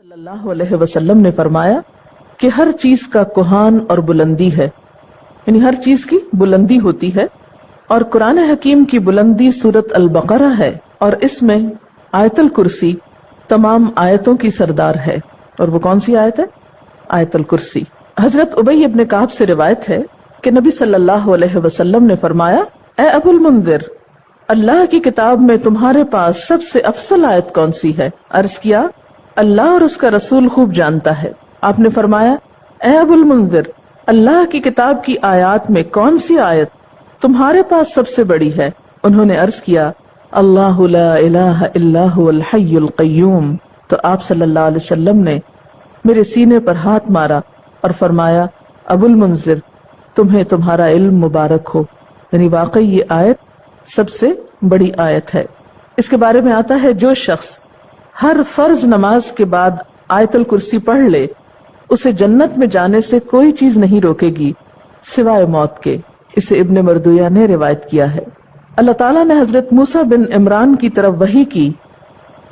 सल्लल्लाहु अलैहि वसल्लम ने फरमाया कि हर चीज का कुहान और बुलंदी है, यानी हर चीज की बुलंदी होती है। और कुरान हकीम की बुलंदी सूरत अल बकरा है और इसमें आयतुल कुर्सी तमाम आयतों की सरदार है। और वो कौन सी आयत है? आयतुल कुर्सी। हजरत उबई इब्न काब से रिवायत है कि नबी सल्लल्लाहु अलैहि वसल्लम ने फरमाया, ए अबुल मुंदिर, अल्लाह की किताब में तुम्हारे पास सबसे अफसल आयत कौन सी है? अर्ज किया, अल्लाह और उसका रसूल खूब जानता है। आपने फरमाया, ए अबुल मुंदिर, अल्लाह की किताब की आयत में कौन सी आयत तुम्हारे पास सबसे बड़ी है? उन्होंने अर्ज किया, अल्लाहु ला इलाहा इल्ला हुवल हय्युल क़य्यूम। तो आप सल्लल्लाहु अलैहि वसल्लम ने मेरे सीने पर हाथ मारा और फरमाया, अबुल मुंजिर, तुम्हें तुम्हारा इल्म मुबारक हो। यानी वाकई ये आयत सबसे बड़ी आयत है। इसके बारे में आता है, जो शख्स हर फर्ज नमाज के बाद आयतुल कुर्सी पढ़ ले, उसे जन्नत में जाने से कोई चीज नहीं रोकेगी सिवाय मौत के। इसे इब्ने मरदुया ने रिवायत किया है। अल्लाह ताला ने हजरत मूसा बिन इमरान की तरफ वही की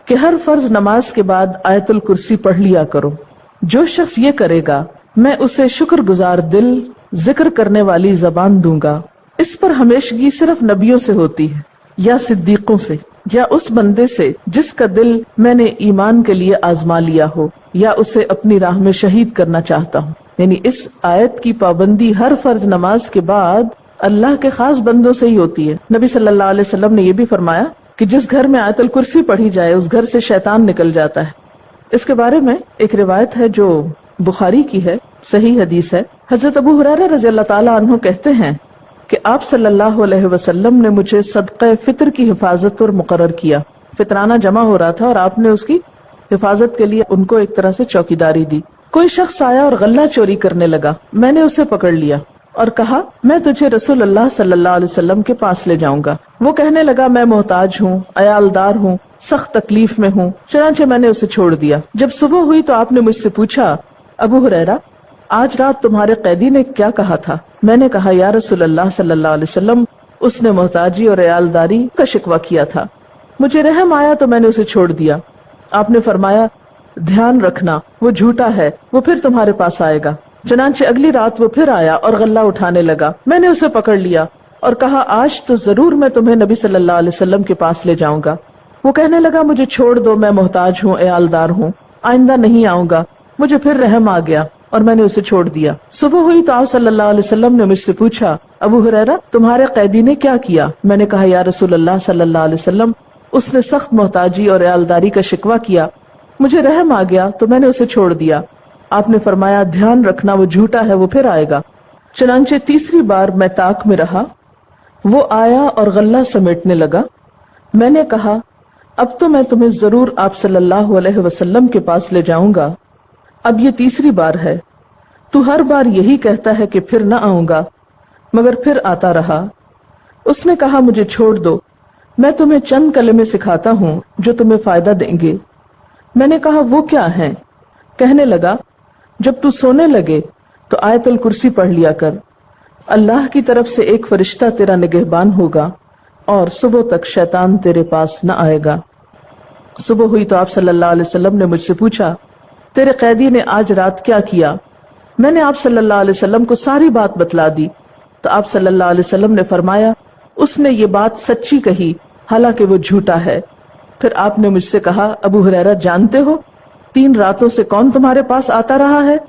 कि हर फर्ज नमाज के बाद आयतुल कुर्सी पढ़ लिया करो। जो शख्स ये करेगा, मैं उसे शुक्रगुजार दिल, जिक्र करने वाली जबान दूंगा। इस पर हमेशगी सिर्फ नबियों से होती है या सिद्दीकों से या उस बंदे से जिसका दिल मैंने ईमान के लिए आजमा लिया हो या उसे अपनी राह में शहीद करना चाहता हूँ। यानी इस आयत की पाबंदी हर फर्ज नमाज के बाद अल्लाह के खास बंदों से ही होती है। नबी सल्लल्लाहु अलैहि वसल्लम ने यह भी फरमाया कि जिस घर में आयतुल कुर्सी पढ़ी जाए उस घर से शैतान निकल जाता है। इसके बारे में एक रिवायत है जो बुखारी की है, सही हदीस है। हजरत अबू हुरैरा रज़ियल्लाहु ताला अन्हु कहते हैं कि आप सल्लल्लाहु अलैहि वसल्लम ने मुझे सदक़े फितर की हिफाजत पर मुकर्रर किया। फितराना जमा हो रहा था और आपने उसकी हिफाजत के लिए उनको एक तरह से चौकीदारी दी। कोई शख्स आया और गल्ला चोरी करने लगा। मैंने उसे पकड़ लिया और कहा, मैं तुझे रसूलुल्लाह सल्लल्लाहु अलैहि वसल्लम के पास ले जाऊंगा। वो कहने लगा, मैं मोहताज हूँ, अयालदार हूँ, सख्त तकलीफ में हूँ। चुनांचे मैंने उसे छोड़ दिया। जब सुबह हुई तो आपने मुझसे पूछा, अबू हुरैरा, आज रात तुम्हारे कैदी ने क्या कहा था? मैंने कहा, या रसूलल्लाह सल्लल्लाहु अलैहि वसल्लम, उसने मोहताजी और अयालदारी का शिकवा किया था। मुझे रहम आया तो मैंने उसे छोड़ दिया। आपने फरमाया, ध्यान रखना, वो झूठा है, वो फिर तुम्हारे पास आएगा। चुनांचे अगली रात वो फिर आया और गल्ला उठाने लगा। मैंने उसे पकड़ लिया और कहा, आज तो जरूर मैं तुम्हें नबी सल्लल्लाहु अलैहि वसल्लम के पास ले जाऊंगा। वो कहने लगा, मुझे छोड़ दो, मैं मोहताज हूँ, अयालदार हूँ, आइंदा नहीं आऊंगा। मुझे फिर रहम आ गया और मैंने उसे छोड़ दिया। सुबह हुई तो आप सल्लल्लाहु अलैहि वसल्लम ने मुझसे पूछा, अबू हुरैरा, तुम्हारे कैदी ने क्या किया? मैंने कहा, या रसूलल्लाह सल्लल्लाहु अलैहि वसल्लम, उसने सख्त मोहताजी और अयालदारी का शिकवा किया। मुझे रहम आ गया तो मैंने उसे छोड़ दिया। आपने फरमाया, ध्यान रखना, वो झूठा है, वो फिर आएगा। चुनांचे तीसरी बार मैं ताक में रहा। वो आया और गल्ला समेटने लगा। मैंने कहा, अब तो मैं तुम्हें जरूर आप सल्लल्लाहु अलैहि वसल्लम के पास ले जाऊंगा। अब ये तीसरी बार है। तू हर बार यही कहता है कि फिर न आऊंगा, मगर फिर आता रहा। उसने कहा, मुझे छोड़ दो, मैं तुम्हें चंद कलमे सिखाता हूँ जो तुम्हें फायदा देंगे। मैंने कहा, वो क्या है? कहने लगा, जब तू सोने लगे तो आयतुल कुर्सी पढ़ लिया कर। अल्लाह की तरफ से एक फरिश्ता तेरा निगहबान होगा और सुबह तक शैतान तेरे पास न आएगा। सुबह हुई तो आप सल्लल्लाहु अलैहि वसल्लम ने मुझसे पूछा, तेरे कैदी ने आज रात क्या किया? मैंने आप सल्लल्लाहु अलैहि वसल्लम को सारी बात बतला दी। तो आप सल्लल्लाहु अलैहि वसल्लम ने फरमाया, उसने ये बात सच्ची कही, हालांकि वो झूठा है। फिर आपने मुझसे कहा, अबू हुरैरा, जानते हो 3 रातों से कौन तुम्हारे पास आता रहा है?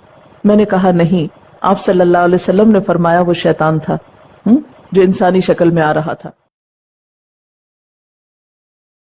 मैंने कहा, नहीं। आप सल्लल्लाहु अलैहि वसल्लम ने फरमाया, वो शैतान था जो इंसानी शक्ल में आ रहा था।